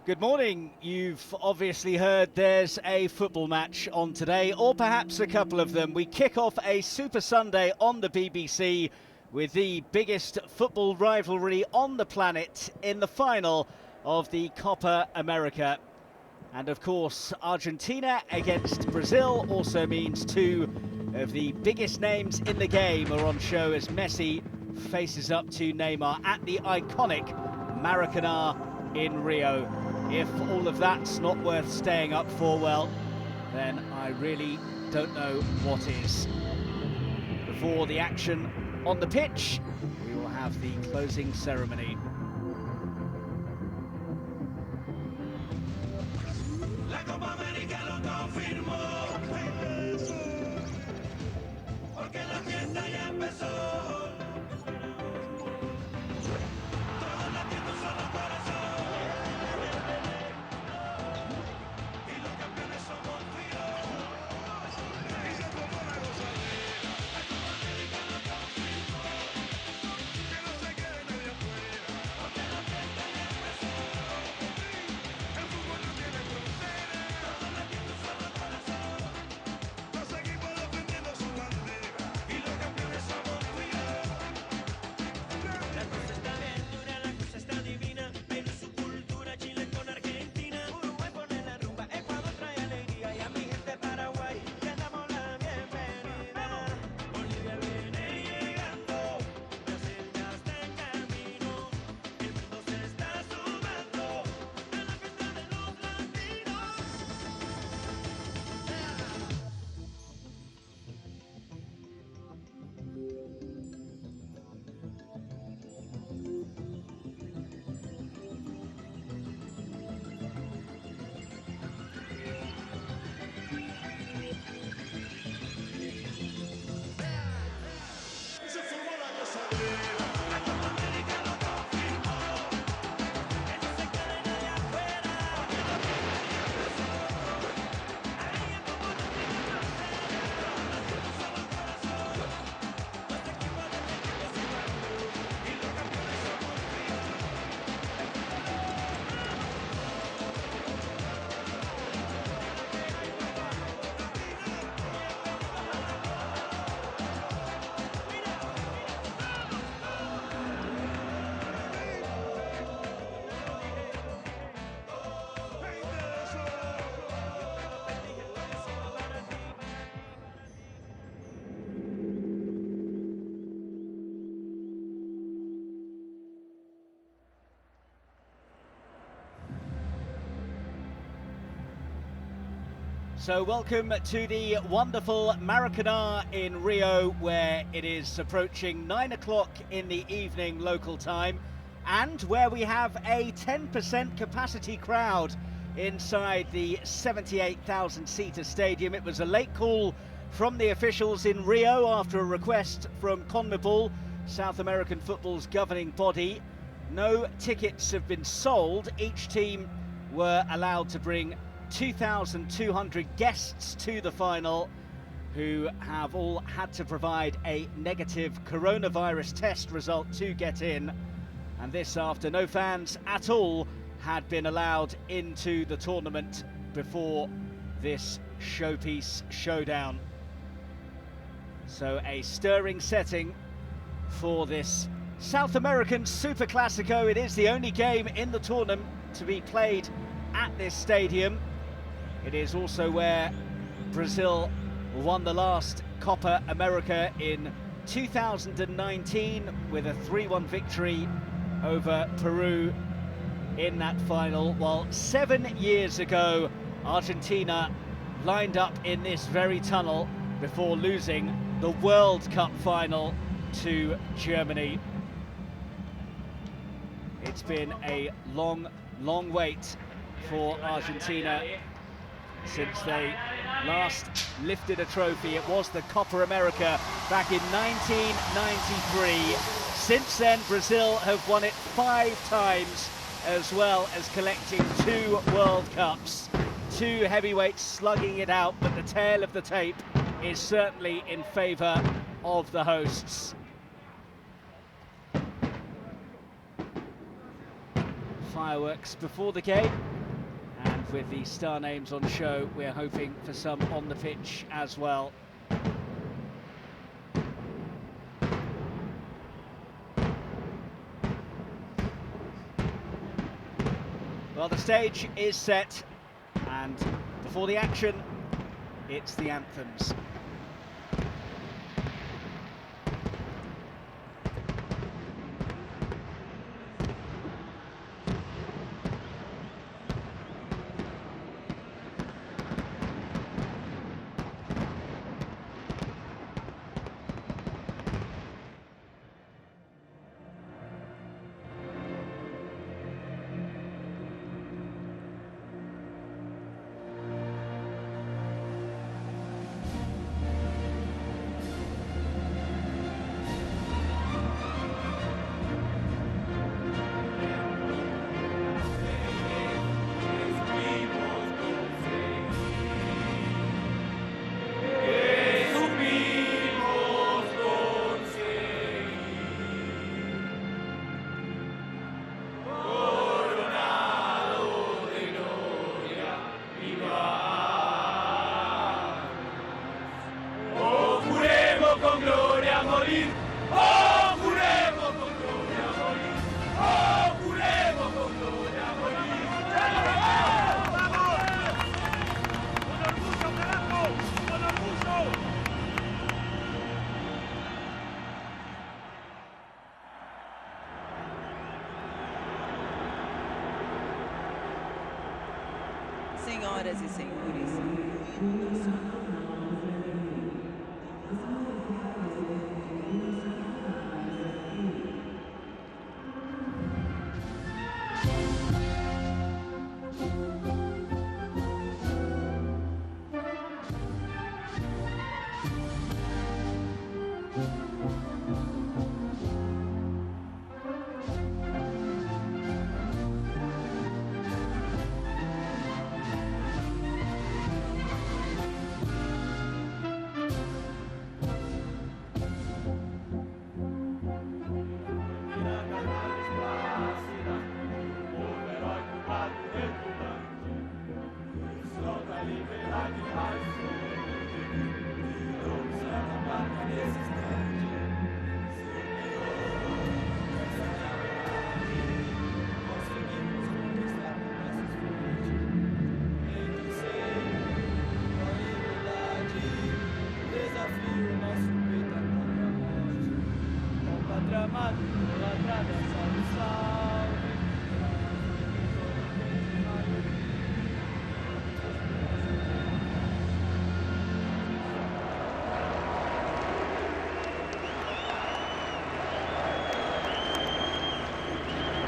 Good morning. You've obviously heard there's a football match on today, or perhaps a couple of them. We kick off a Super Sunday on the BBC with the biggest football rivalry on the planet in the final of the Copa America. And of course, Argentina against Brazil also means two of the biggest names in the game are on show as Messi faces up to Neymar at the iconic Maracanã in Rio. If all of that's not worth staying up for, well, then I really don't know what is. Before the action on the pitch, we will have the closing ceremony. La Copa América lo confirmó, porque la fiesta ya empezó. Todos latiendo un solo corazón, y los campeones somos tú y yo. Y se formó la gozadera. La Copa América lo confirmó, que no se quede nadie afuera, porque la fiesta ya empezó. El fútbol no tiene frontera. Todos latiendo un solo corazón. Los equipos defendiendo su bandera. Y los campeones somos tú y yo. La cosa está bien dura, la cosa está divina. Perú su cultura, Chile con Argentina. Uruguay pone la rumba, Ecuador trae alegría. Y a mi gente Paraguay le damos la bienvenida. Bolivia viene llegando, Brasil ya está en camino. El mundo se está sumando a la fiesta de los latinos. Se formó la gozadera. La Copa América lo confirmó, que no se quede nadie afuera, porque la fiesta ya empezó. Ahí el fútbol no tiene frontera. Todos latiendo un solo corazón. Los equipos defendiendo su bandera. Y los campeones somos tú y yo. So welcome to the wonderful Maracanã in Rio, where it is approaching 9 o'clock in the evening local time, and where we have a 10% capacity crowd inside the 78,000-seater stadium. It was a late call from the officials in Rio after a request from CONMEBOL, South American football's governing body. No tickets have been sold. Each team were allowed to bring 2,200 guests to the final, who have all had to provide a negative coronavirus test result to get in. And this after no fans at all had been allowed into the tournament before this showpiece showdown. So a stirring setting for this South American Super Classico. It is the only game in the tournament to be played at this stadium. It is also where Brazil won the last Copa America in 2019 with a 3-1 victory over Peru in that final, while 7 years ago Argentina lined up in this very tunnel before losing the World Cup final to Germany. It's been a long wait for Argentina since they last lifted a trophy. It was the Copa America back in 1993. Since then, Brazil have won it 5 times, as well as collecting 2 World Cups. 2 heavyweights slugging it out, but the tail of the tape is certainly in favour of the hosts. fireworks before the game, and with the star names on show, we're hoping for some on the pitch as well. Well, the stage is set, and before the action, it's the anthems. Senhoras e senhores,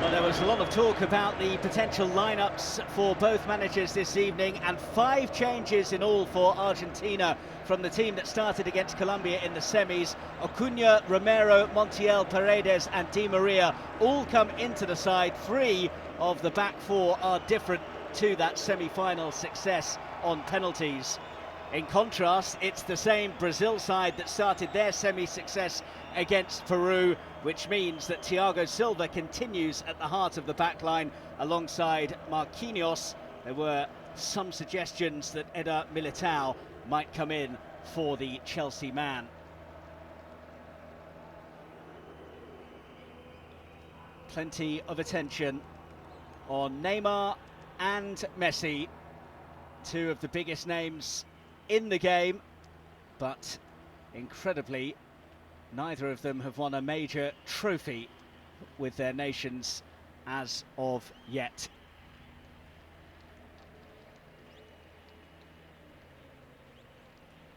Well, there was a lot of talk about the potential lineups for both managers this evening, and 5 changes in all for Argentina from the team that started against Colombia in the semis. Acuna, Romero, Montiel, Paredes and Di Maria all come into the side. 3 of the back 4 are different to that semi-final success on penalties. In contrast, it's the same Brazil side that started their semi-success against Peru, which means that Thiago Silva continues at the heart of the back line alongside Marquinhos. There were some suggestions that Eder Militao might come in for the Chelsea man. Plenty of attention on Neymar and Messi, 2 of the biggest names in the game, but incredibly, neither of them have won a major trophy with their nations as of yet.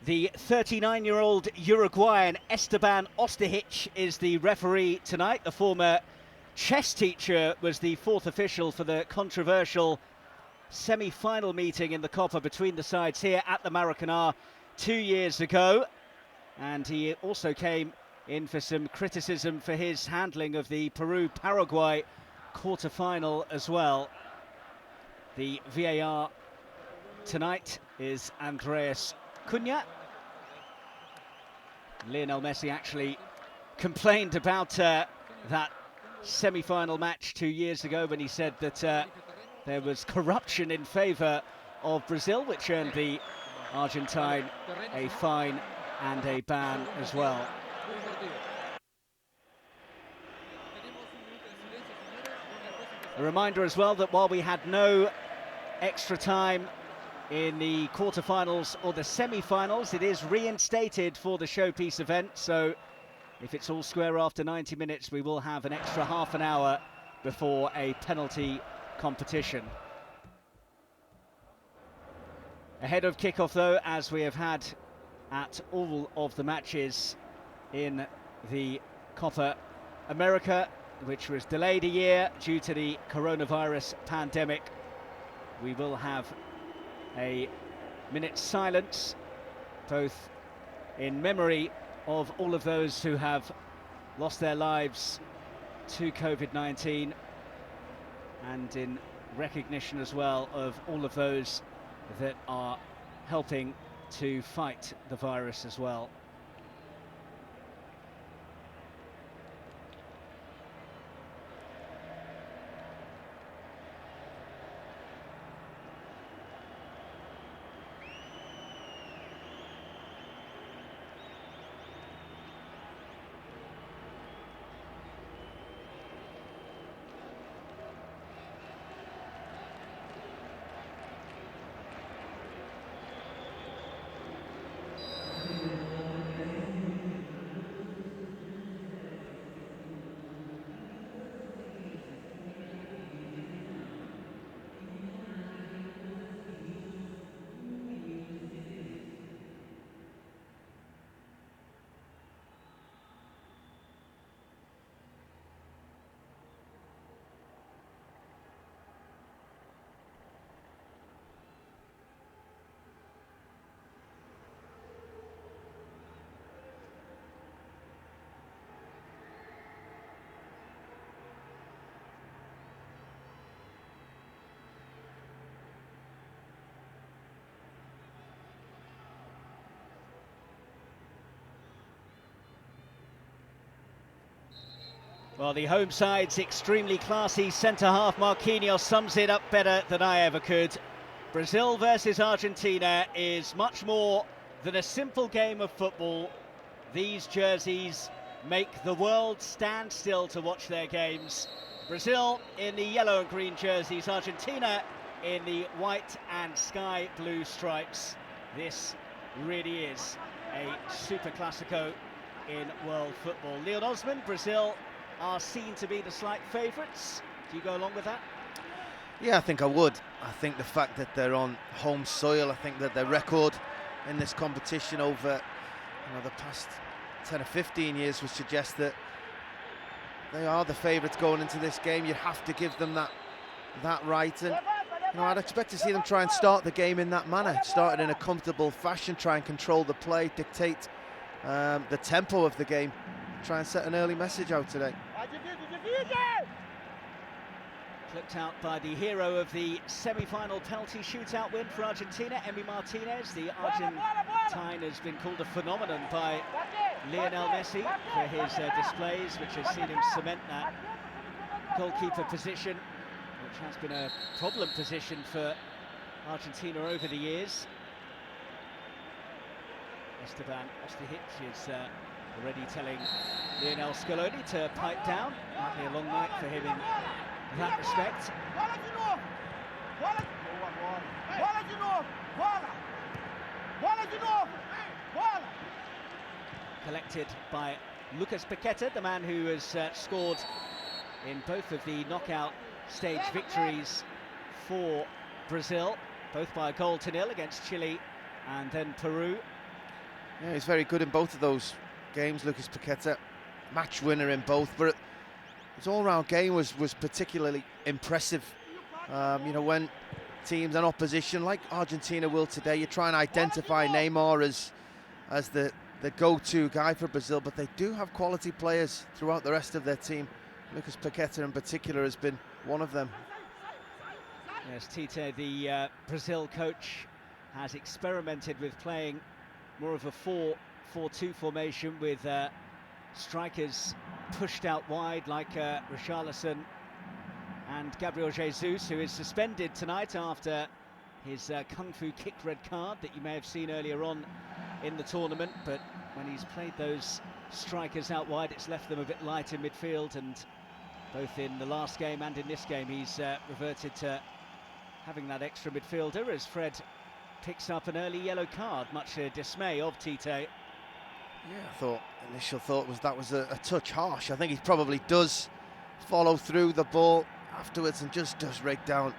The 39-year-old Uruguayan Esteban Osterhich is the referee tonight. The former chess teacher was the 4th official for the controversial semi-final meeting in the Copa between the sides here at the Maracanã 2 years ago. And he also came in for some criticism for his handling of the Peru-Paraguay quarter-final as well. The VAR tonight is Andreas Cunha. Lionel Messi actually complained about that semi-final match 2 years ago when he said that there was corruption in favour of Brazil, which earned the Argentine a fine and a ban as well. A reminder as well that while we had no extra time in the quarterfinals or the semi-finals, it is reinstated for the showpiece event, so if it's all square after 90 minutes, we will have an extra half an hour before a penalty competition. Ahead of kickoff though, as we have had at all of the matches in the Copa America, which was delayed a year due to the coronavirus pandemic, we will have a minute's silence, both in memory of all of those who have lost their lives to COVID-19 and in recognition as well of all of those that are helping to fight the virus as well. Well, the home side's extremely classy centre-half Marquinhos sums it up better than I ever could. Brazil versus Argentina is much more than a simple game of football. These jerseys make the world stand still to watch their games. Brazil in the yellow and green jerseys, Argentina in the white and sky blue stripes. This really is a super classico in world football. Leon Osman, Brazil are seen to be the slight favourites. Do you go along with that? Yeah, I think I would. I think the fact that they're on home soil, I think that their record in this competition over the past 10 or 15 years would suggest that they are the favourites going into this game. You'd have to give them that right, and I'd expect to see them try and start the game in that manner, start it in a comfortable fashion, try and control the play, dictate the tempo of the game, try and set an early message out today. Clipped out by the hero of the semi-final penalty shootout win for Argentina, Emi Martinez. The Argentine has been called a phenomenon by Lionel Messi for his displays, which has seen him cement that goalkeeper position, which has been a problem position for Argentina over the years. Esteban Ostojic is already telling Lionel Scaloni to pipe down. Might be a long night for him in that respect. Collected by Lucas Paqueta, the man who has scored in both of the knockout stage victories for Brazil, both by a goal to nil against Chile and then Peru. Yeah, he's very good in both of those games, Lucas Paqueta. Match winner in both, but his all-round game was particularly impressive. When teams and opposition, like Argentina will today, you try and identify Neymar as the go-to guy for Brazil, but they do have quality players throughout the rest of their team. Lucas Paqueta in particular has been one of them. Yes, Tite, the Brazil coach, has experimented with playing more of a 4-4-2 formation with strikers pushed out wide like Richarlison and Gabriel Jesus, who is suspended tonight after his kung fu kick red card that you may have seen earlier on in the tournament. But when he's played those strikers out wide, it's left them a bit light in midfield, and both in the last game and in this game he's reverted to having that extra midfielder as Fred picks up an early yellow card, much to dismay of Tite. Yeah, initial thought was that was a touch harsh. I think he probably does follow through the ball afterwards and just does rake down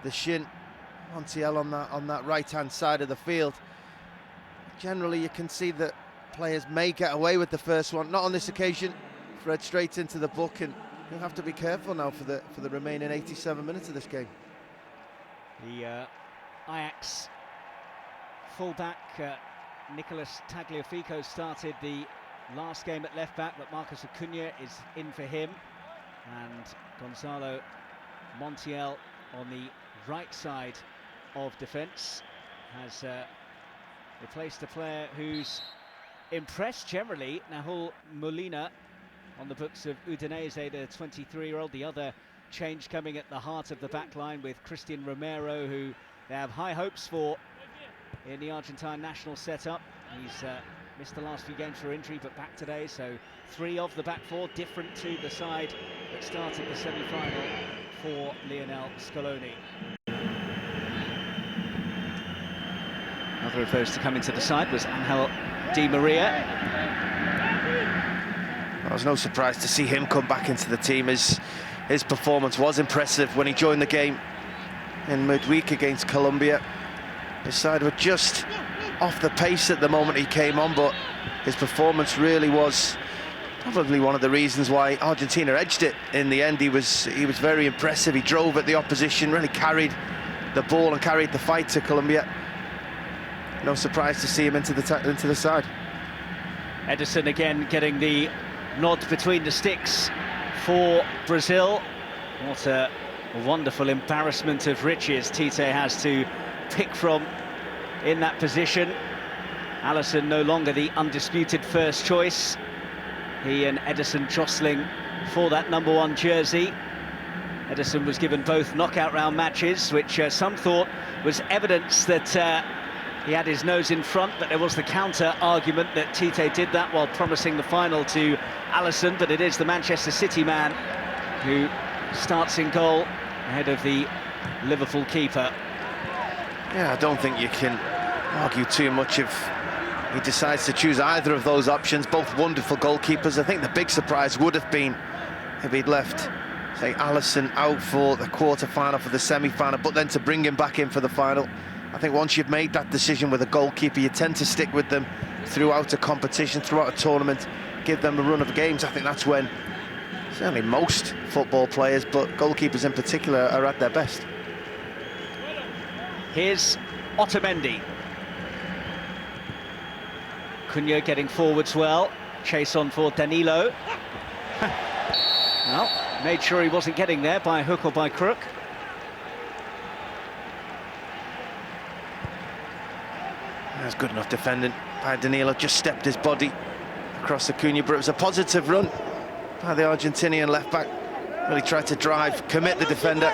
the shin. Montiel on that right-hand side of the field. Generally, you can see that players may get away with the first one. Not on this occasion. Fred straight into the book, and you'll have to be careful now for the remaining 87 minutes of this game. The Ajax fullback Nicolas Tagliafico started the last game at left back, but Marcus Acuna is in for him, and Gonzalo Montiel on the right side of defence has replaced a player who's impressed generally, Nahul Molina, on the books of Udinese, the 23-year-old. The other change coming at the heart of the back line with Christian Romero, who they have high hopes for in the Argentine national setup. He's missed the last few games for injury, but back today, so 3 of the back 4, different to the side that started the semi-final for Lionel Scaloni. Another of those to come into the side was Angel Di Maria. It was no surprise to see him come back into the team. His performance was impressive when he joined the game in midweek against Colombia. His side were just off the pace at the moment he came on, but his performance really was probably one of the reasons why Argentina edged it in the end. He was very impressive. He drove at the opposition, really carried the ball and carried the fight to Colombia. No surprise to see him into the side. Ederson again getting the nod between the sticks for Brazil. What a wonderful embarrassment of riches Tite has to pick from in that position. Alisson no longer the undisputed first choice. He and Ederson jostling for that #1 jersey. Ederson was given both knockout round matches, which some thought was evidence that he had his nose in front, but there was the counter argument that Tite did that while promising the final to Alisson. But it is the Manchester City man who starts in goal ahead of the Liverpool keeper. Yeah, I don't think you can argue too much if he decides to choose either of those options. Both wonderful goalkeepers. I think the big surprise would have been if he'd left, say, Alisson out for the quarter-final, for the semi-final, but then to bring him back in for the final. I think once you've made that decision with a goalkeeper, you tend to stick with them throughout a competition, throughout a tournament, give them a run of games. I think that's when certainly most football players, but goalkeepers in particular, are at their best. Here's Otamendi. Cunha getting forwards well. Chase on for Danilo. Well, made sure he wasn't getting there by hook or by crook. That's good enough defending by Danilo. Just stepped his body across the Cunha, but it was a positive run by the Argentinian left-back. Really tried to drive, commit the defender.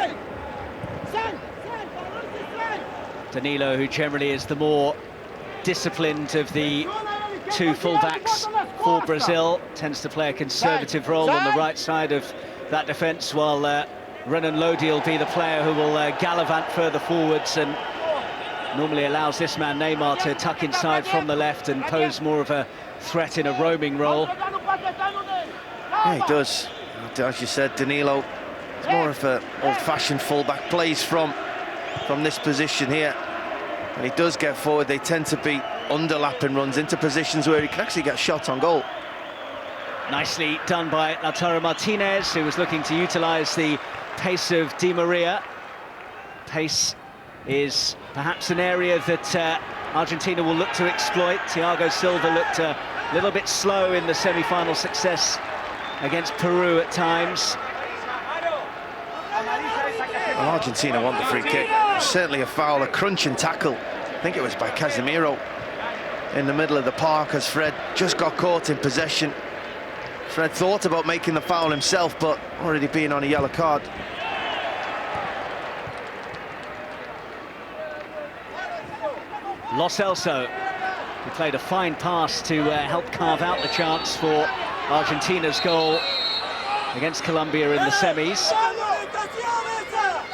Danilo, who generally is the more disciplined of the 2 full-backs for Brazil, tends to play a conservative role on the right side of that defence, while Renan Lodi will be the player who will gallivant further forwards and normally allows this man Neymar to tuck inside from the left and pose more of a threat in a roaming role. Yeah, he does. As you said, Danilo is more of an old-fashioned full-back, plays from this position here. When he does get forward, they tend to be underlapping runs into positions where he can actually get shot on goal. Nicely done by Lautaro Martinez, who was looking to utilise the pace of Di Maria. Pace is perhaps an area that Argentina will look to exploit. Thiago Silva looked a little bit slow in the semi-final success against Peru at times. Well, Argentina want the free kick. Certainly a foul, a crunching tackle. I think it was by Casemiro in the middle of the park as Fred just got caught in possession. Fred thought about making the foul himself, but already being on a yellow card. Lo Celso, who played a fine pass to help carve out the chance for Argentina's goal against Colombia in the semis.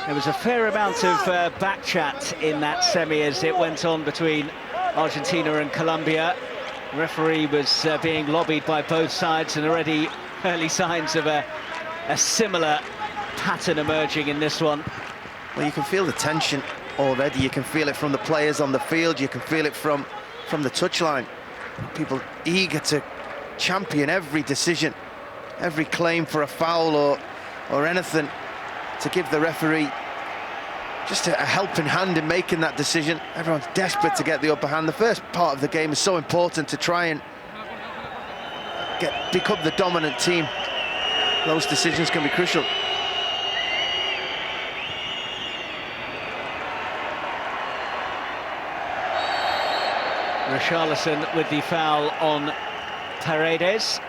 There was a fair amount of back chat in that semi as it went on between Argentina and Colombia. The referee was being lobbied by both sides, and already early signs of a similar pattern emerging in this one. Well, you can feel the tension already. You can feel it from the players on the field. You can feel it from the touchline. People eager to champion every decision, every claim for a foul or anything, to give the referee just a helping hand in making that decision. Everyone's desperate to get the upper hand. The first part of the game is so important to try and become the dominant team. Those decisions can be crucial. Richarlison with the foul on Paredes.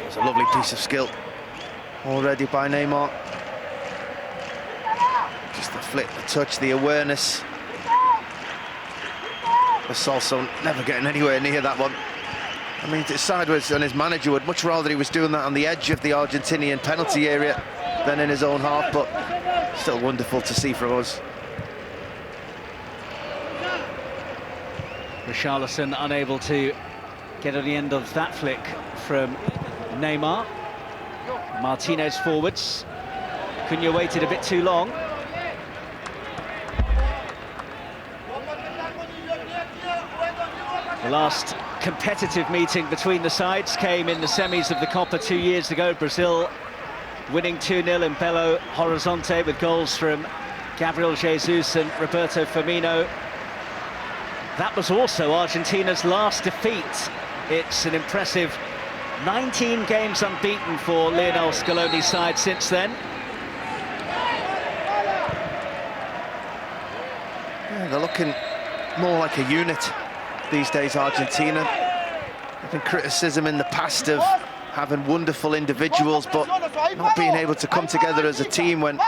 It's a lovely piece of skill already by Neymar. Just the flick, the touch, the awareness. Salso never getting anywhere near that one. I mean, it's sideways, and his manager would much rather he was doing that on the edge of the Argentinian penalty area than in his own half, but still wonderful to see from us. Richarlison unable to get on the end of that flick from Neymar. Martinez forwards. Cunha waited a bit too long. The last competitive meeting between the sides came in the semis of the Copa 2 years ago. Brazil winning 2-0 in Belo Horizonte with goals from Gabriel Jesus and Roberto Firmino. That was also Argentina's last defeat. It's an impressive 19 games unbeaten for Lionel Scaloni's side since then. Yeah, they're looking more like a unit these days, Argentina. There's been criticism in the past of having wonderful individuals, but not being able to come together as a team when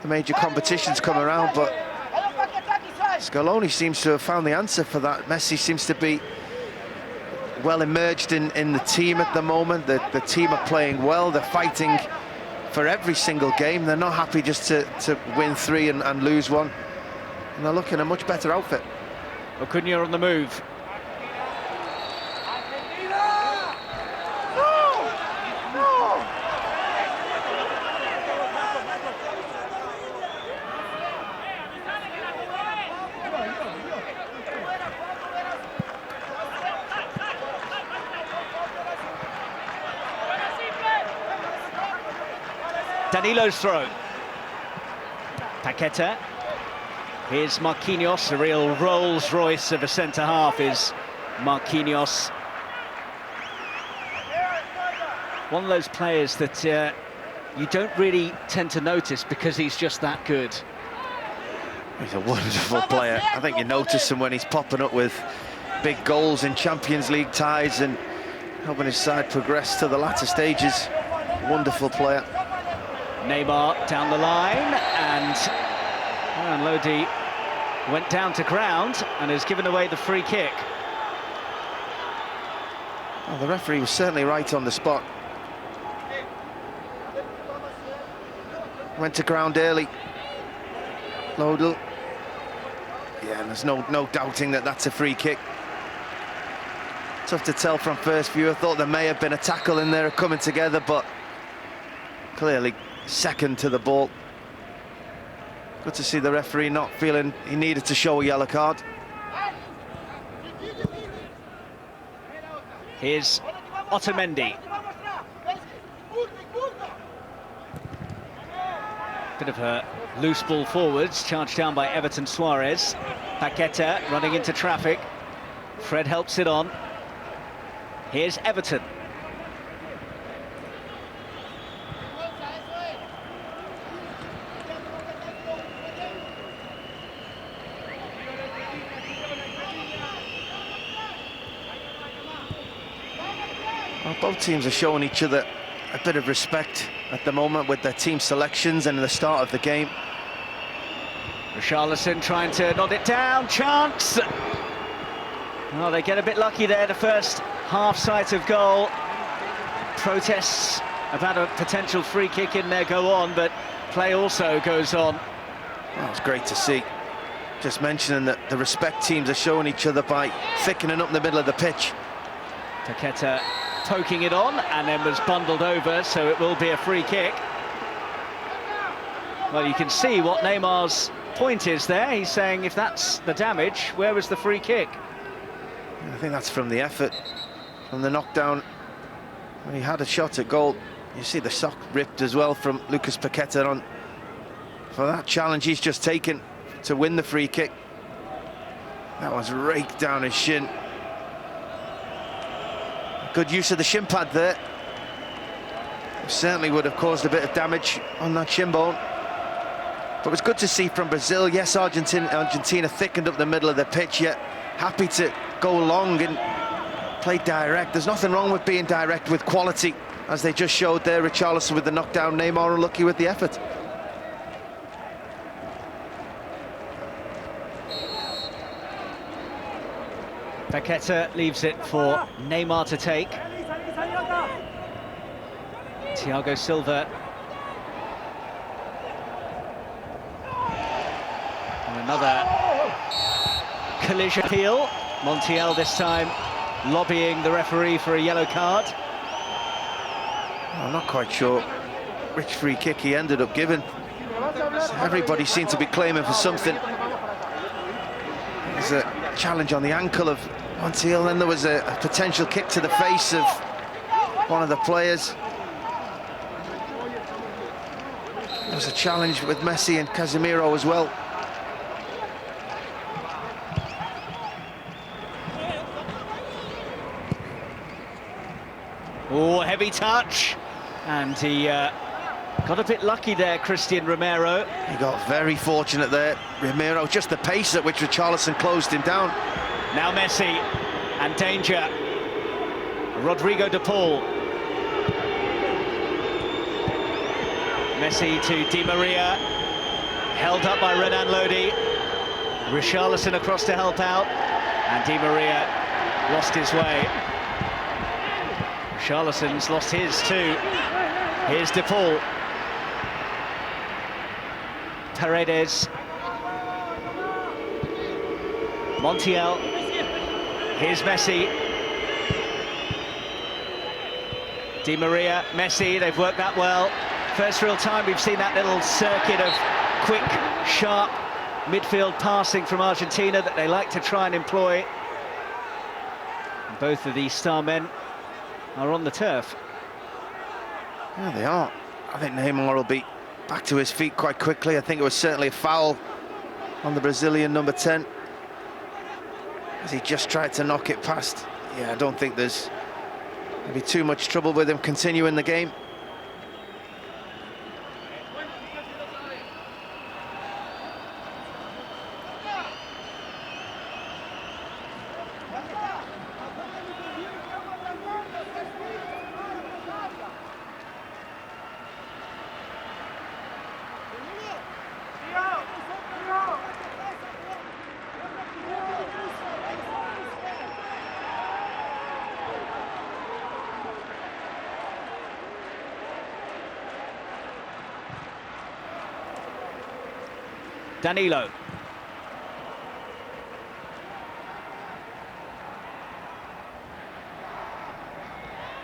the major competitions come around. But Scaloni seems to have found the answer for that. Messi seems to be well emerged in the team at the moment. The team are playing well. They're fighting for every single game. They're not happy just to win 3 and lose 1. And they're looking a much better outfit. Cunha on the move. Danilo's throw. Paqueta. Here's Marquinhos, a real Rolls-Royce of a centre-half is Marquinhos. One of those players that you don't really tend to notice because he's just that good. He's a wonderful player. I think you notice him when he's popping up with big goals in Champions League ties and helping his side progress to the latter stages. Wonderful player. Neymar down the line, and Lodi went down to ground and has given away the free kick. Well, the referee was certainly right on the spot. Went to ground early. Lodi. Yeah, and there's no doubting that that's a free kick. Tough to tell from first view. I thought there may have been a tackle in there coming together, but clearly second to the ball. Good to see the referee not feeling he needed to show a yellow card. Here's Otamendi. Bit of a loose ball forwards, charged down by Everton Suarez. Paqueta running into traffic. Fred helps it on. Here's Everton. Well, both teams are showing each other a bit of respect at the moment with their team selections and the start of the game. Richarlison trying to nod it down, chance! Well, they get a bit lucky there, the first half sight of goal. Protests about a potential free kick in there go on, but play also goes on. Well, it's great to see. Just mentioning that the respect teams are showing each other by thickening up in the middle of the pitch. Paqueta poking it on and then was bundled over, so it will be a free kick. Well, you can see what Neymar's point is there. He's saying if that's the damage, where was the free kick? I think that's from the effort, from the knockdown. When he had a shot at goal, you see the sock ripped as well from Lucas Paqueta on for that challenge he's just taken to win the free kick. That was raked down his shin. Good use of the shin pad there. Certainly would have caused a bit of damage on that shin bone. But it was good to see from Brazil. Yes, Argentina thickened up the middle of the pitch, yet happy to go long and play direct. There's nothing wrong with being direct with quality, as they just showed there. Richarlison with the knockdown, Neymar unlucky with the effort. Paqueta leaves it for Neymar to take. Thiago Silva. And another collision appeal. Montiel this time lobbying the referee for a yellow card. I'm not quite sure which free kick he ended up giving. Everybody seemed to be claiming for something. There's a challenge on the ankle of Montiel, then there was a potential kick to the face of one of the players. There was a challenge with Messi and Casemiro as well. Oh, heavy touch, and he got a bit lucky there, Christian Romero. He got very fortunate there, Romero, just the pace at which Richarlison closed him down. Now Messi, and danger. Rodrigo de Paul. Messi to Di Maria, held up by Renan Lodi. Richarlison across to help out, and Di Maria lost his way. Richarlison's lost his too. Here's de Paul. Paredes. Montiel. Here's Messi. Di Maria, Messi, they've worked that well. First real time we've seen that little circuit of quick, sharp midfield passing from Argentina that they like to try and employ. And both of these star men are on the turf. Yeah, they are. I think Neymar will be back to his feet quite quickly. I think it was certainly a foul on the Brazilian number 10, as he just tried to knock it past. Yeah, I don't think there's going to be too much trouble with him continuing the game. Danilo.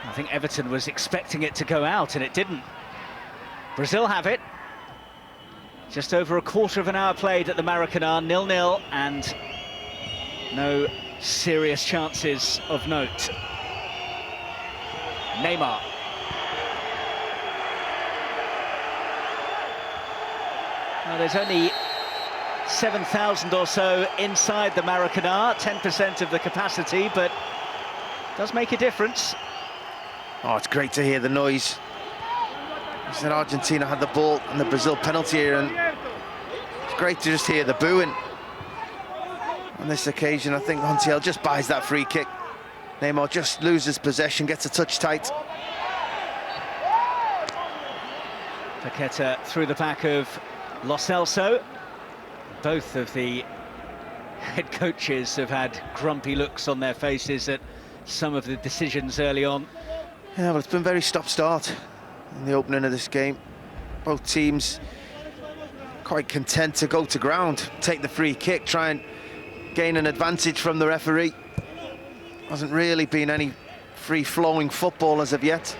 I think Everton was expecting it to go out and it didn't. Brazil have it. Just over a quarter of an hour played at the Maracanã, 0-0, and no serious chances of note. Neymar. Now there's only 7,000 or so inside the Maracanã, 10% of the capacity, but does make a difference. Oh, it's great to hear the noise. He said Argentina had the ball and the Brazil penalty here, and it's great to just hear the booing. On this occasion, I think Montiel just buys that free kick. Neymar just loses possession, gets a touch tight. Paqueta through the back of Lo Celso. Both of the head coaches have had grumpy looks on their faces at some of the decisions early on. Yeah, well, it's been very stop-start in the opening of this game. Both teams quite content to go to ground, take the free kick, try and gain an advantage from the referee. Hasn't really been any free-flowing football as of yet.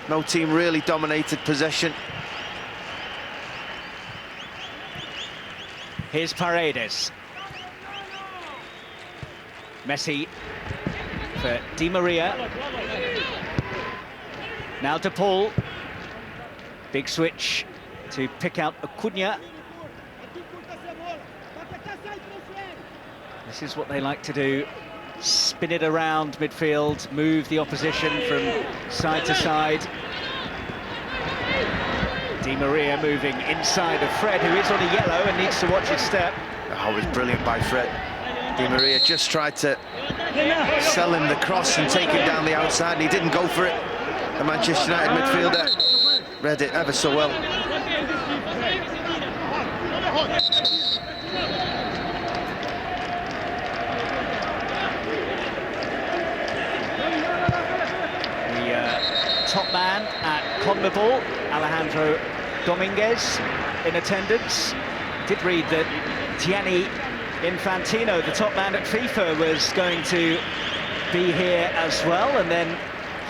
No team really dominated possession. Here's Paredes. Messi for Di Maria. Now to Paul. Big switch to pick out Acuna. This is what they like to do. Spin it around midfield, move the opposition from side to side. Di Maria moving inside of Fred, who is on a yellow and needs to watch his step. Oh, it was brilliant by Fred. Di Maria just tried to sell him the cross and take him down the outside, and he didn't go for it. The Manchester United midfielder read it ever so well. The top man at CONMEBOL, Alejandro Dominguez, in attendance. Did read that Gianni Infantino, the top man at FIFA, was going to be here as well, and then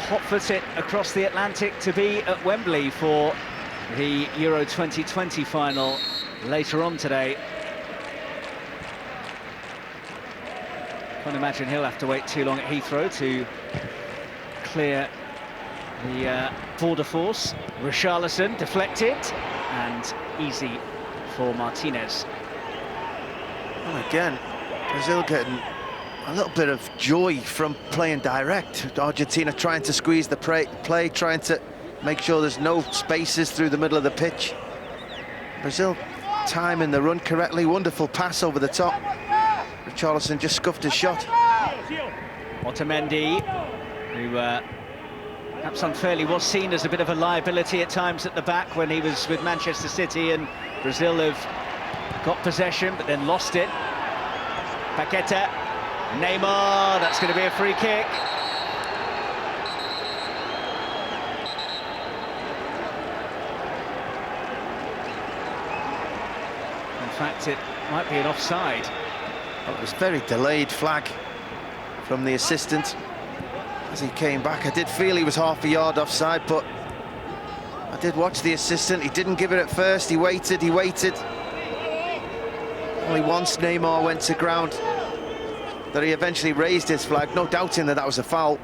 hot-foot it across the Atlantic to be at Wembley for the Euro 2020 final later on today. Can't imagine he'll have to wait too long at Heathrow to clear the border force. Richarlison deflected and easy for Martinez. And again, Brazil getting a little bit of joy from playing direct. Argentina trying to squeeze the play, trying to make sure there's no spaces through the middle of the pitch. Brazil timing the run correctly. Wonderful pass over the top. Richarlison just scuffed his shot. Otamendi, who perhaps unfairly was seen as a bit of a liability at times at the back when he was with Manchester City, and Brazil have got possession but then lost it. Paqueta, Neymar, that's going to be a free kick. In fact, it might be an offside. It was very delayed flag from the assistant as he came back. I did feel he was half a yard offside, but I did watch the assistant. He didn't give it at first. He waited. Only once Neymar went to ground that he eventually raised his flag, no doubting that that was a foul.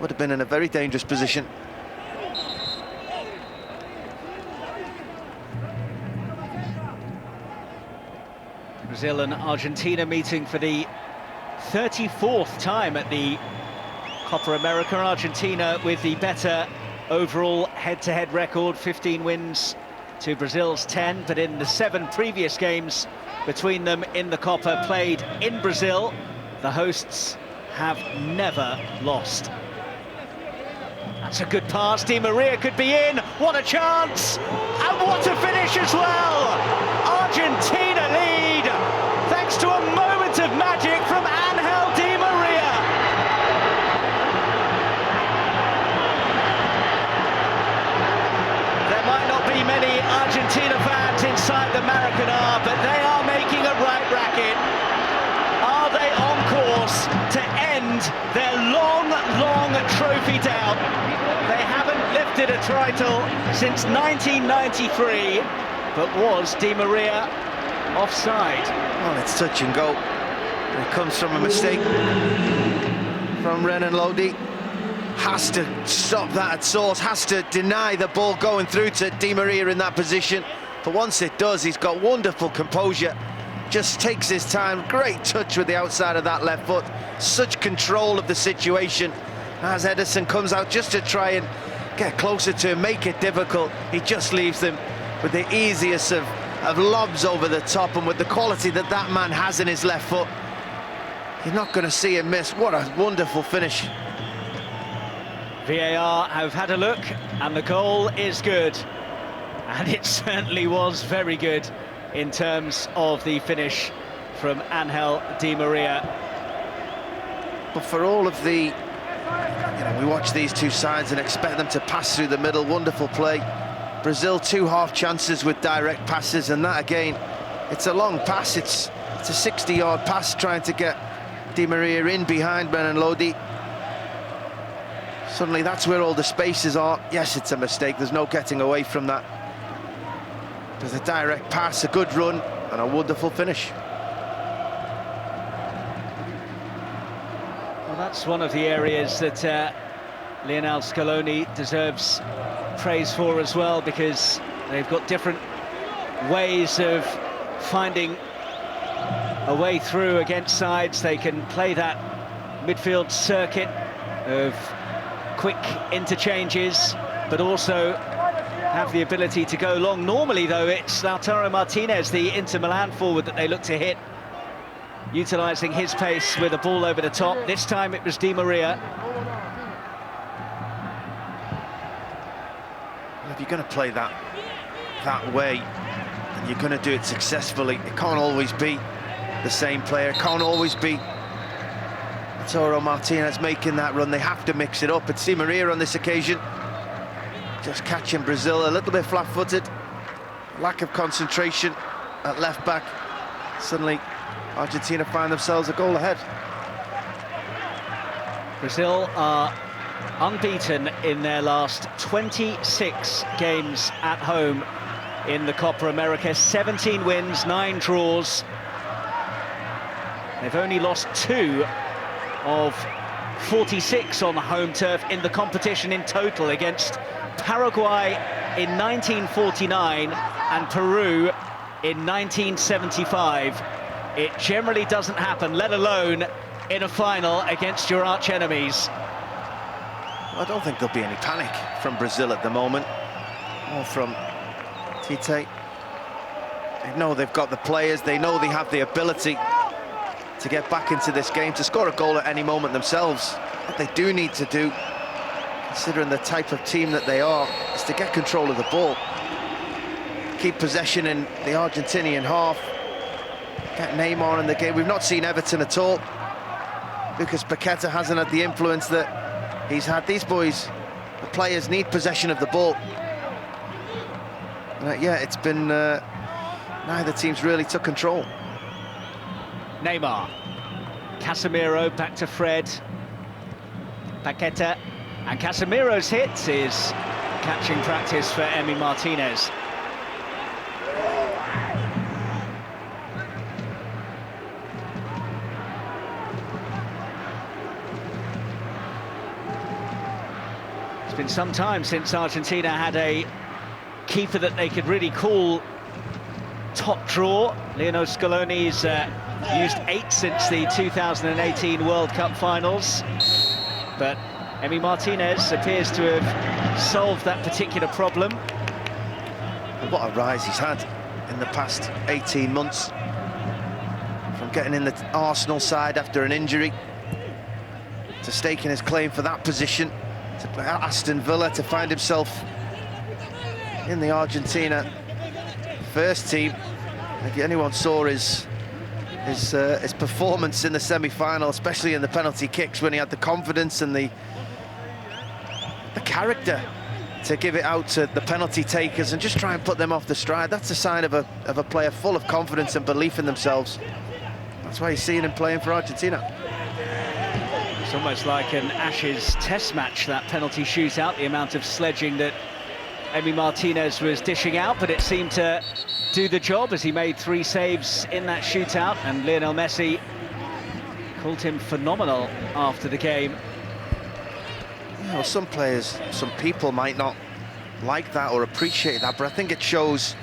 Would have been in a very dangerous position. Brazil and Argentina meeting for the 34th time at the Copa America. Argentina with the better overall head-to-head record, 15 wins to Brazil's 10, but in the 7 previous games between them in the Copa played in Brazil, the hosts have never lost. That's a good pass. Di Maria could be in. What a chance! And what a finish as well! Argentina lead thanks to a moment of magic from Angel Di Maria. There might not be many Argentina fans inside the Maracanã, but they are making a right racket. Are they on course to end their long, long trophy drought? They haven't lifted a title since 1993, but was Di Maria offside? Well, it's touch and go. It comes from a mistake from Renan Lodi. Has to stop that at source, has to deny the ball going through to Di Maria in that position. But once it does, he's got wonderful composure. Just takes his time. Great touch with the outside of that left foot. Such control of the situation. As Ederson comes out just to try and get closer to him, make it difficult, he just leaves them with the easiest of lobs over the top, and with the quality that that man has in his left foot, You're not going to see him miss. What a wonderful finish. VAR have had a look, and the goal is good. And it certainly was very good in terms of the finish from Angel Di Maria. But for all of the, we watch these two sides and expect them to pass through the middle. Wonderful play. Brazil 2 half chances with direct passes, and that again, it's a long pass. It's a 60-yard pass trying to get Di Maria in behind Brennan Lodi. Suddenly that's where all the spaces are. Yes, it's a mistake. There's no getting away from that. There's a direct pass, a good run, and a wonderful finish. Well, that's one of the areas that Lionel Scaloni deserves praise for as well, because they've got different ways of finding a way through against sides. They can play that midfield circuit of quick interchanges, but also have the ability to go long. Normally, though, it's Lautaro Martinez, the Inter Milan forward, that they look to hit, utilising his pace with a ball over the top. This time it was Di Maria. Well, if you're going to play that way, and you're going to do it successfully, it can't always be the same player. It can't always be Lautaro Martinez making that run. They have to mix it up. It's Di Maria on this occasion, just catching Brazil a little bit flat-footed. Lack of concentration at left-back. Suddenly, Argentina find themselves a goal ahead. Brazil are unbeaten in their last 26 games at home in the Copa America. 17 wins, 9 draws. They've only lost 2 of 46 on the home turf in the competition in total, against Paraguay in 1949 and Peru in 1975. It generally doesn't happen, let alone in a final against your arch enemies. Well, I don't think there'll be any panic from Brazil at the moment, or from Tite. They know they've got the players, they know they have the ability to get back into this game, to score a goal at any moment themselves. What they do need to do, considering the type of team that they are, is to get control of the ball, keep possession in the Argentinian half, get Neymar in the game. We've not seen Everton at all. Lucas Paqueta hasn't had the influence that he's had. These boys, the players, need possession of the ball. Yeah, it's been neither team's really took control. Neymar, Casemiro back to Fred, Paqueta, and Casemiro's hit is catching practice for Emi Martinez. It's been some time since Argentina had a keeper that they could really call top draw. Lionel Scaloni's used 8 since the 2018 World Cup finals, but Emi Martinez appears to have solved that particular problem. What a rise he's had in the past 18 months, from getting in the Arsenal side after an injury to staking his claim for that position, to play at Aston Villa, to find himself in the Argentina first team. If anyone saw his performance in the semi-final, especially in the penalty kicks, when he had the confidence and the character to give it out to the penalty takers and just try and put them off the stride, that's a sign of a player full of confidence and belief in themselves. That's why you're seeing him playing for Argentina. It's almost like an Ashes test match, that penalty shootout, the amount of sledging that Emi Martinez was dishing out, but it seemed to do the job as he made 3 saves in that shootout, and Lionel Messi called him phenomenal after the game. You know, some players, some people might not like that or appreciate that, but I think it shows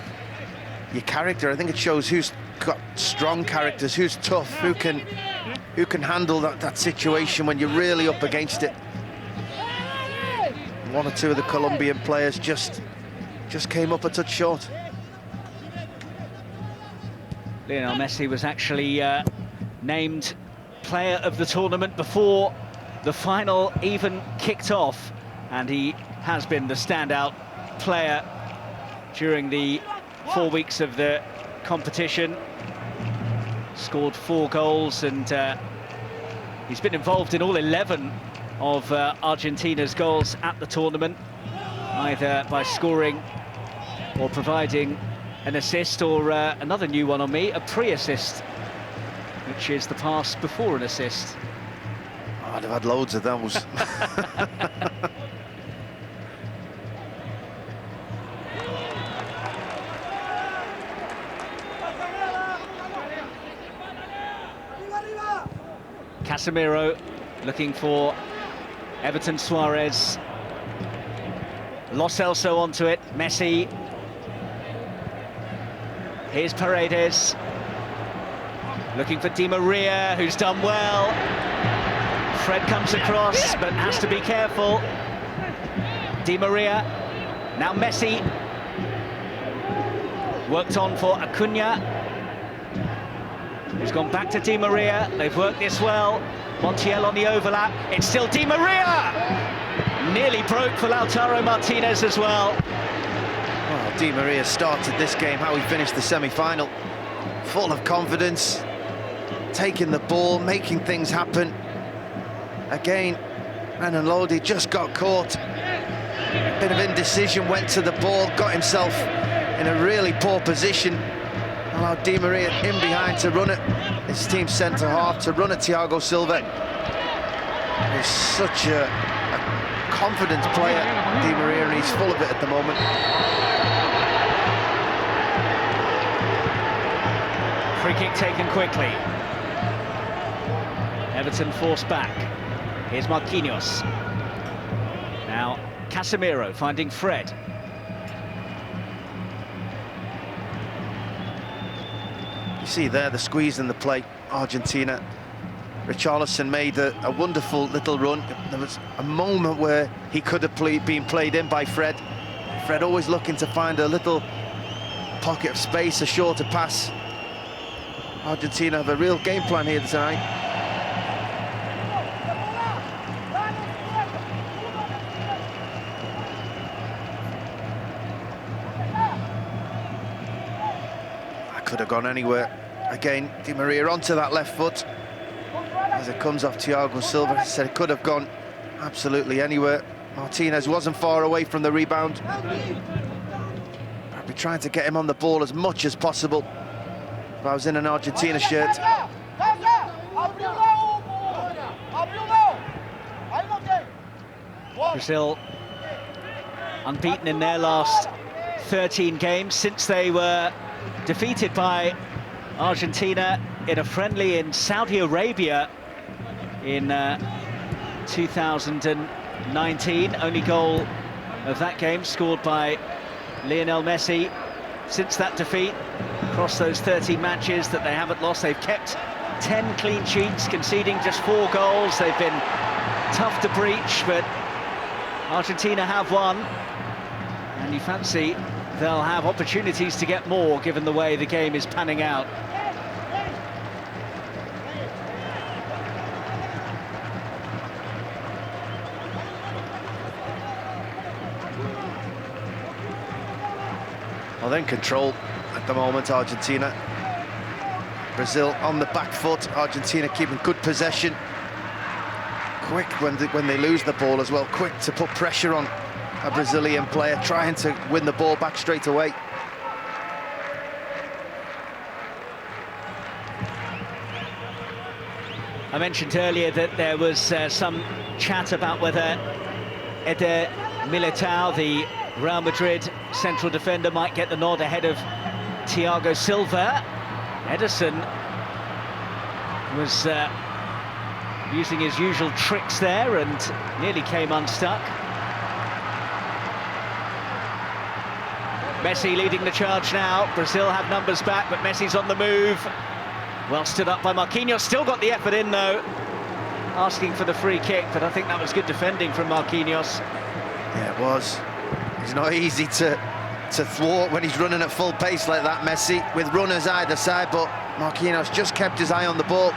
your character. I think it shows who's got strong characters, who's tough, who can handle that situation when you're really up against it. 1 or 2 of the Colombian players just came up a touch short. Lionel Messi was actually named player of the tournament before the final even kicked off, and he has been the standout player during the 4 weeks of the competition. Scored 4 goals, and he's been involved in all 11 of Argentina's goals at the tournament, either by scoring or providing an assist, or another new one on me, a pre-assist, which is the pass before an assist. Oh, I'd have had loads of those. Casemiro looking for Everton Suarez. Lo Celso onto it, Messi. Here's Paredes. Looking for Di Maria, who's done well. Fred comes across, but has to be careful. Di Maria, now Messi. Worked on for Acuna. He's gone back to Di Maria. They've worked this well. Montiel on the overlap. It's still Di Maria! Nearly broke for Lautaro Martinez as well. Oh, Di Maria started this game, how he finished the semi-final. Full of confidence, taking the ball, making things happen. Again, Renan Lodi just got caught. A bit of indecision, went to the ball, got himself in a really poor position. Allowed Di Maria in behind to run it. His team's centre-half to run at Thiago Silva. He's such a confident player, Di Maria, and he's full of it at the moment. Free kick taken quickly. Everton forced back. Here's Marquinhos. Now Casemiro finding Fred. You see there the squeeze in the play, Argentina. Richarlison made a wonderful little run. There was a moment where he could have been played in by Fred. Fred always looking to find a little pocket of space, a shorter pass. Argentina have a real game plan here tonight. Could have gone anywhere. Again, Di Maria onto that left foot as it comes off Thiago Silva. He said it could have gone absolutely anywhere. Martinez wasn't far away from the rebound. I'd be trying to get him on the ball as much as possible if I was in an Argentina shirt. Brazil unbeaten in their last 13 games since they were defeated by Argentina in a friendly in Saudi Arabia in 2019. Only goal of that game scored by Lionel Messi. Since that defeat, across those 13 matches that they haven't lost, they've kept 10 clean sheets, conceding just 4 goals. They've been tough to breach, but Argentina have won, and you fancy they'll have opportunities to get more, given the way the game is panning out. Well, they're in control at the moment, Argentina. Brazil on the back foot. Argentina keeping good possession. Quick when they lose the ball as well. Quick to put pressure on a Brazilian player, trying to win the ball back straight away. I mentioned earlier that there was some chat about whether Eder Militao, the Real Madrid central defender, might get the nod ahead of Thiago Silva. Ederson was using his usual tricks there and nearly came unstuck. Messi leading the charge now. Brazil have numbers back, but Messi's on the move. Well stood up by Marquinhos, still got the effort in though. Asking for the free kick, but I think that was good defending from Marquinhos. Yeah, it was. It's not easy to thwart when he's running at full pace like that, Messi, with runners either side, but Marquinhos just kept his eye on the ball.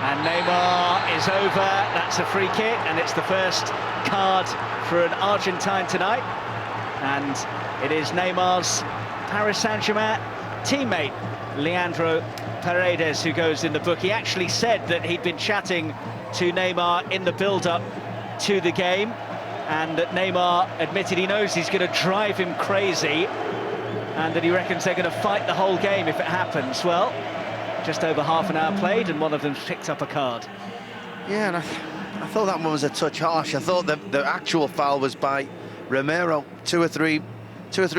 And Neymar is over. That's a free kick, and it's the first card for an Argentine tonight. And it is Neymar's Paris Saint-Germain teammate, Leandro Paredes, who goes in the book. He actually said that he'd been chatting to Neymar in the build-up to the game, and that Neymar admitted he knows he's going to drive him crazy, and that he reckons they're going to fight the whole game if it happens. Well, just over half an hour played, and one of them's picked up a card. Yeah, and I thought that one was a touch harsh. I thought the actual foul was by Romero two or three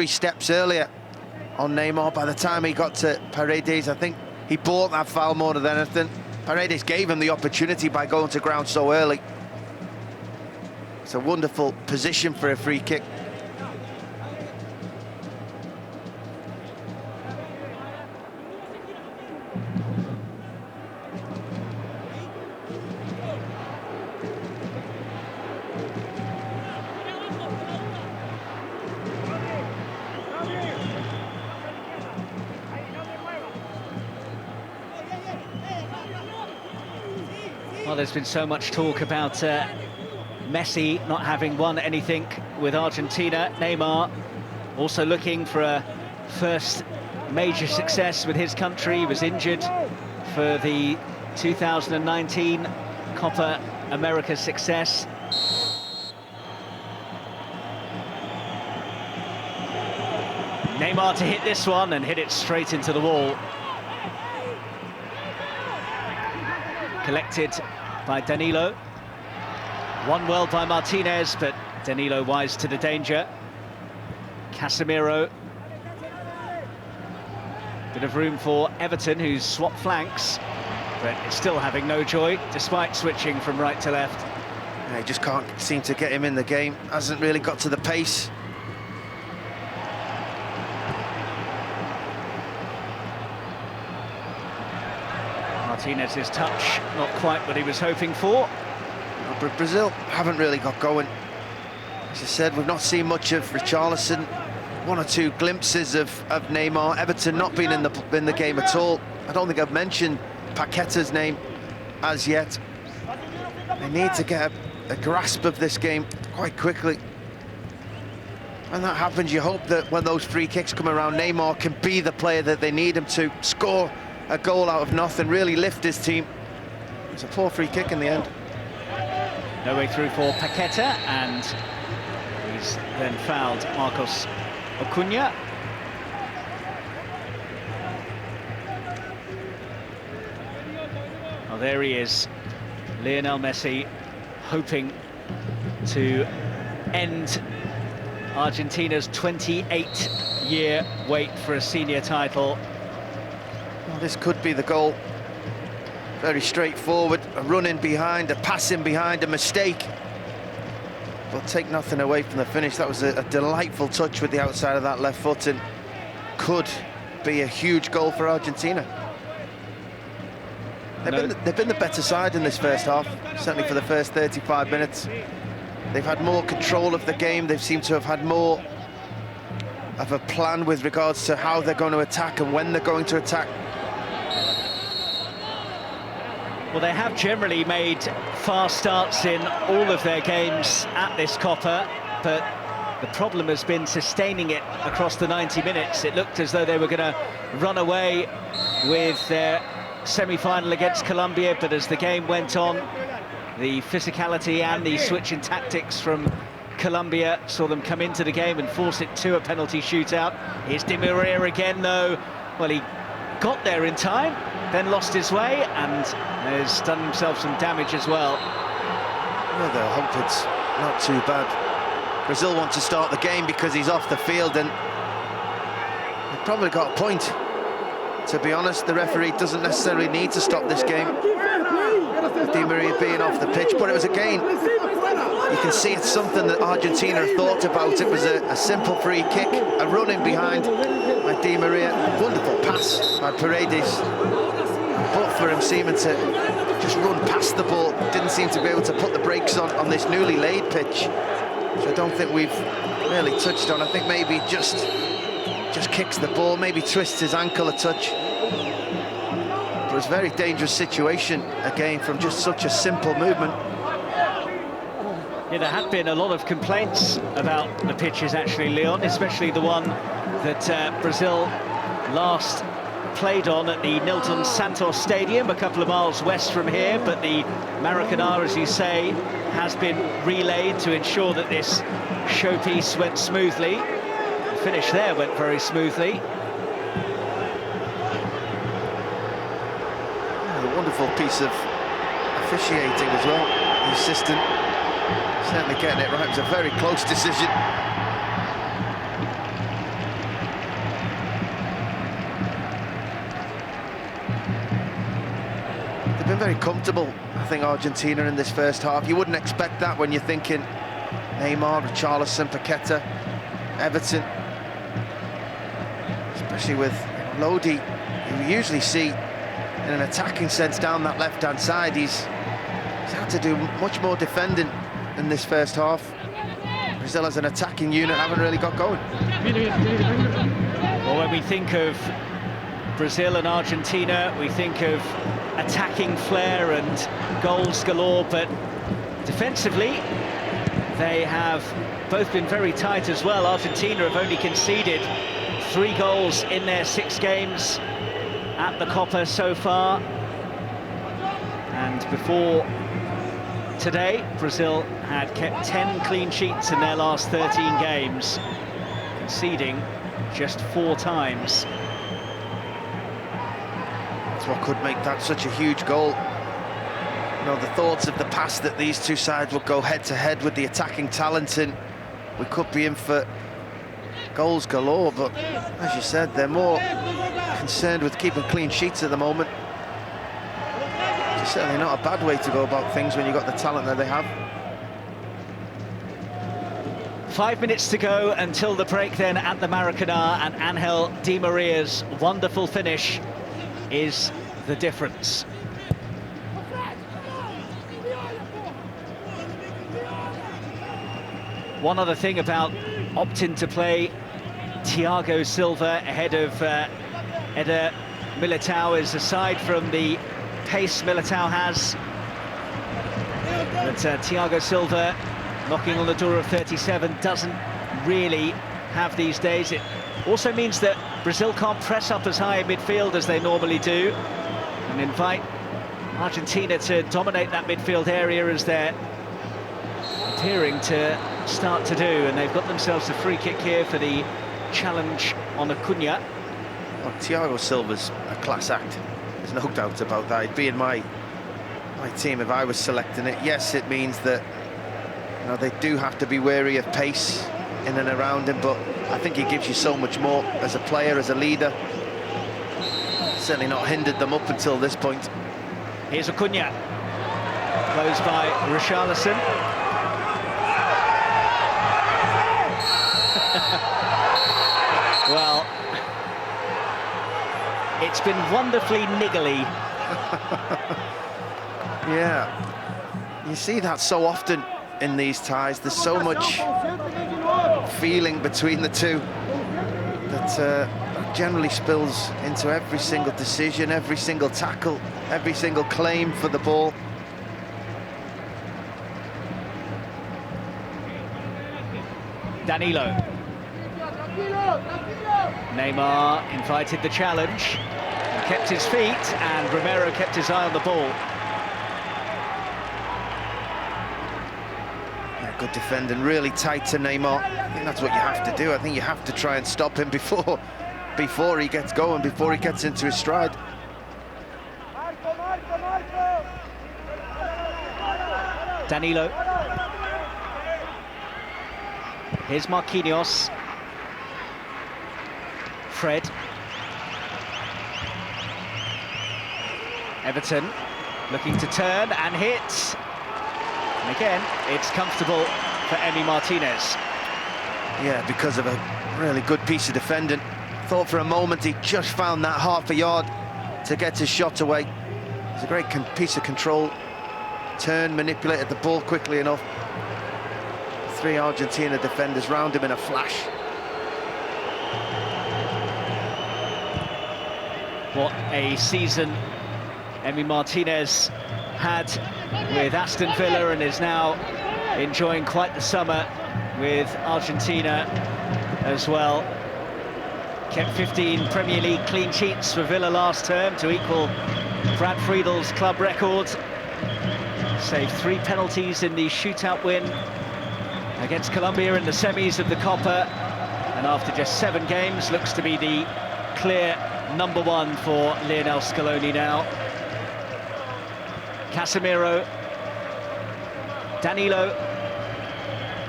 steps earlier on Neymar. By the time he got to Paredes, I think he bought that foul more than anything. Paredes gave him the opportunity by going to ground so early. It's a wonderful position for a free kick. Well, there's been so much talk about Messi not having won anything with Argentina. Neymar also looking for a first major success with his country. He was injured for the 2019 Copa America success. Neymar to hit this one and hit it straight into the wall. Collected by Danilo. Won well by Martinez, but Danilo wise to the danger. Casemiro. Bit of room for Everton, who's swapped flanks, but it's still having no joy, despite switching from right to left. Yeah, he just can't seem to get him in the game. Hasn't really got to the pace. Martinez's touch, not quite what he was hoping for. But Brazil haven't really got going. As I said, we've not seen much of Richarlison. One or two glimpses of Neymar. Everton not been in the game at all. I don't think I've mentioned Paqueta's name as yet. They need to get a grasp of this game quite quickly. When that happens, you hope that when those free kicks come around, Neymar can be the player that they need him to, score a goal out of nothing, really lift his team. It's a poor free kick in the end. No way through for Paqueta, and he's then fouled Marcos Acuna. Oh, there he is, Lionel Messi, hoping to end Argentina's 28-year wait for a senior title. Well, this could be the goal. Very straightforward, a run in behind, a pass in behind, a mistake. But take nothing away from the finish. That was a delightful touch with the outside of that left foot, and could be a huge goal for Argentina. They've been the better side in this first half, certainly for the first 35 minutes. They've had more control of the game. They've seemed to have had more of a plan with regards to how they're going to attack and when they're going to attack. Well, they have generally made fast starts in all of their games at this Copa, but the problem has been sustaining it across the 90 minutes. It looked as though they were going to run away with their semi-final against Colombia, but as the game went on, the physicality and the switch in tactics from Colombia saw them come into the game and force it to a penalty shootout. Here's Di Maria again, though. Well, he got there in time, then lost his way, and has done himself some damage as well. Well, I hope it's not too bad. Brazil want to start the game because he's off the field, and they've probably got a point. To be honest, the referee doesn't necessarily need to stop this game. Di Maria being off the pitch, but it was again, you can see it's something that Argentina have thought about. It was a simple free kick, a run in behind by Di Maria, wonderful pass by Paredes, but for him seeming to just run past the ball, didn't seem to be able to put the brakes on this newly laid pitch, which I don't think we've really touched on. I think maybe just kicks the ball, maybe twists his ankle a touch. was a very dangerous situation, again, from just such a simple movement. Yeah, there had been a lot of complaints about the pitches, actually, Leon, especially the one that Brazil last played on at the Nilton Santos Stadium, a couple of miles west from here, but the Maracanã, as you say, has been relayed to ensure that this showpiece went smoothly. The finish there went very smoothly. A wonderful piece of officiating as well. The assistant certainly getting it right. It was a very close decision. They've been very comfortable, I think, Argentina in this first half. You wouldn't expect that when you're thinking Neymar, Richarlison, Paqueta, Everton, especially with Lodi, who we usually see in an attacking sense down that left-hand side. He's had to do much more defending in this first half. Brazil as an attacking unit haven't really got going. Well, when we think of Brazil and Argentina, we think of attacking flair and goals galore, but defensively they have both been very tight as well. Argentina have only conceded 3 goals in their 6 games at the Copa so far, and before today Brazil had kept 10 clean sheets in their last 13 games, conceding just 4 times. That's what could make that such a huge goal. You know, the thoughts of the past that these two sides would go head-to-head with the attacking talent, and we could be in for goals galore, but as you said, they're more concerned with keeping clean sheets at the moment. It's certainly not a bad way to go about things when you've got the talent that they have. 5 minutes to go until the break then at the Maracanã, and Angel Di Maria's wonderful finish is the difference. One other thing about opting to play Thiago Silva ahead of Eder Militao is, aside from the pace Militao has, that Thiago Silva, knocking on the door of 37, doesn't really have these days. It also means that Brazil can't press up as high in midfield as they normally do and invite Argentina to dominate that midfield area, as they're appearing to start to do, and they've got themselves a free kick here for the challenge on Acuna. Well, Thiago Silva's a class act, there's no doubt about that. He'd be in my team if I was selecting it. Yes, it means that, you know, they do have to be wary of pace in and around him, but I think he gives you so much more as a player, as a leader. Certainly not hindered them up until this point. Here's Acuna, closed by Richarlison. Well, it's been wonderfully niggly. Yeah, you see that so often in these ties. There's so much feeling between the two that generally spills into every single decision, every single tackle, every single claim for the ball. Danilo. Neymar invited the challenge, kept his feet, and Romero kept his eye on the ball. Yeah, good defending, really tight to Neymar. I think that's what you have to do. I think you have to try and stop him before he gets going, before he gets into his stride. Danilo. Here's Marquinhos. Fred. Everton looking to turn and hit. And again, it's comfortable for Emi Martinez. Yeah, because of a really good piece of defending. Thought for a moment he just found that half a yard to get his shot away. It's a great piece of control. Turn, manipulated the ball quickly enough. 3 Argentina defenders round him in a flash. What a season Emi Martinez had with Aston Villa and is now enjoying quite the summer with Argentina as well. Kept 15 Premier League clean sheets for Villa last term to equal Brad Friedel's club record. Saved 3 penalties in the shootout win against Colombia in the semis of the Copa, and after just 7 games looks to be the clear #1 for Lionel Scaloni now. Casemiro, Danilo,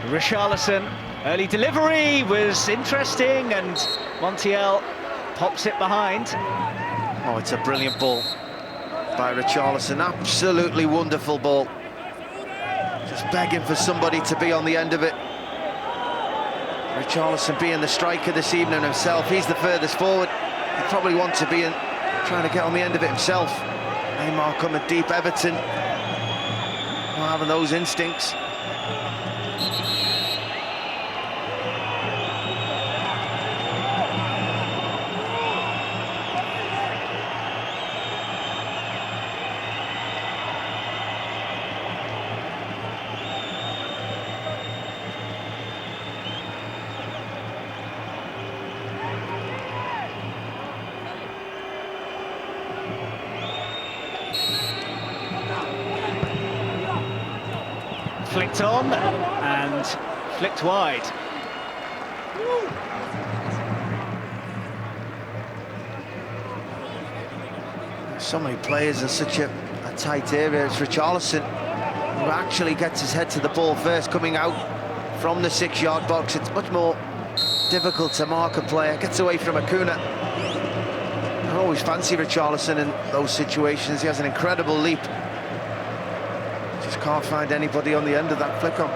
Richarlison. Early delivery was interesting, and Montiel pops it behind. Oh, it's a brilliant ball by Richarlison. Absolutely wonderful ball. Just begging for somebody to be on the end of it. Richarlison being the striker this evening himself. He's the furthest forward. He probably wants to be in, trying to get on the end of it himself. Neymar coming deep. Everton not having those instincts. Flicked on and flicked wide. So many players in such a tight area. It's Richarlison who actually gets his head to the ball first, coming out from the 6-yard box. It's much more difficult to mark a player. Gets away from Acuna. I always fancy Richarlison in those situations. He has an incredible leap. Just can't find anybody on the end of that flick on.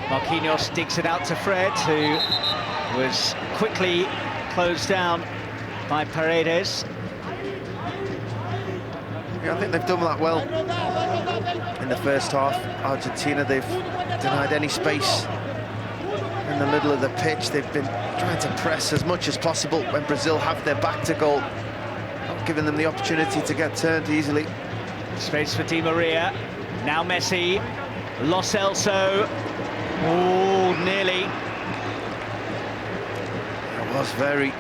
Marquinhos digs it out to Fred, who was quickly closed down by Paredes. Yeah, I think they've done that well in the first half. Argentina, they've denied any space in the middle of the pitch. They've been trying to press as much as possible when Brazil have their back to goal, not giving them the opportunity to get turned easily. Space for Di Maria. Now Messi. Lo Celso. Oh, nearly. It was very,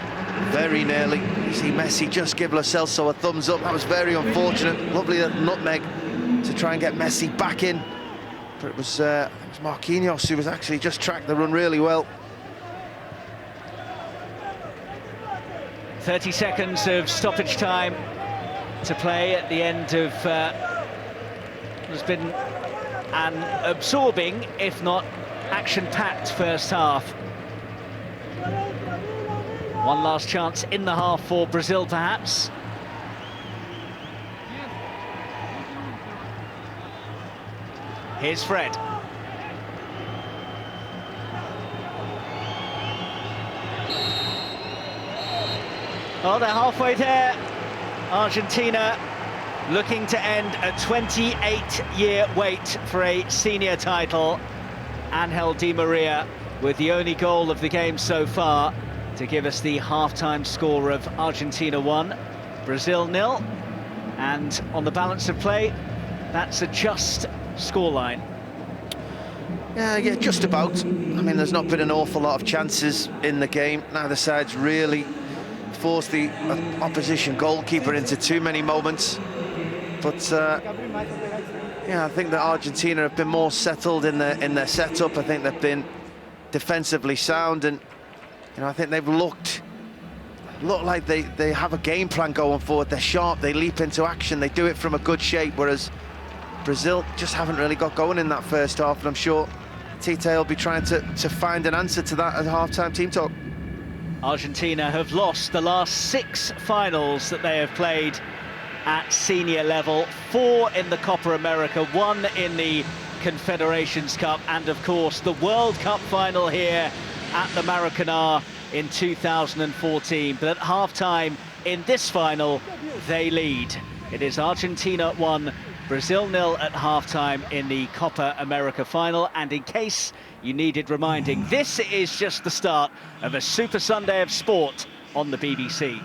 very nearly. You see Messi just give Lo Celso a thumbs up. That was very unfortunate. Lovely nutmeg to try and get Messi back in. But it was Marquinhos who was actually just tracked the run really well. 30 seconds of stoppage time to play at the end of... there's been an absorbing, if not action-packed first half. One last chance in the half for Brazil, perhaps. Here's Fred. Oh, they're halfway there. Argentina looking to end a 28-year wait for a senior title. Angel Di Maria with the only goal of the game so far to give us the half-time score of Argentina 1, Brazil 0. And on the balance of play, that's a just scoreline. Yeah, just about. I mean, there's not been an awful lot of chances in the game. Neither side's really forced the opposition goalkeeper into too many moments. But yeah, I think that Argentina have been more settled in their setup. I think they've been defensively sound, and you know, I think they've looked like they have a game plan going forward. They're sharp, they leap into action, they do it from a good shape, whereas Brazil just haven't really got going in that first half, and I'm sure Tite will be trying to find an answer to that at half-time team talk. Argentina have lost the last 6 finals that they have played at senior level, 4 in the Copa America, 1 in the Confederations Cup, and of course the World Cup final here at the Maracanã in 2014. But at half-time in this final, they lead. It is Argentina 1, Brazil 0 at half-time in the Copa America final. And in case you needed reminding, this is just the start of a Super Sunday of sport on the BBC.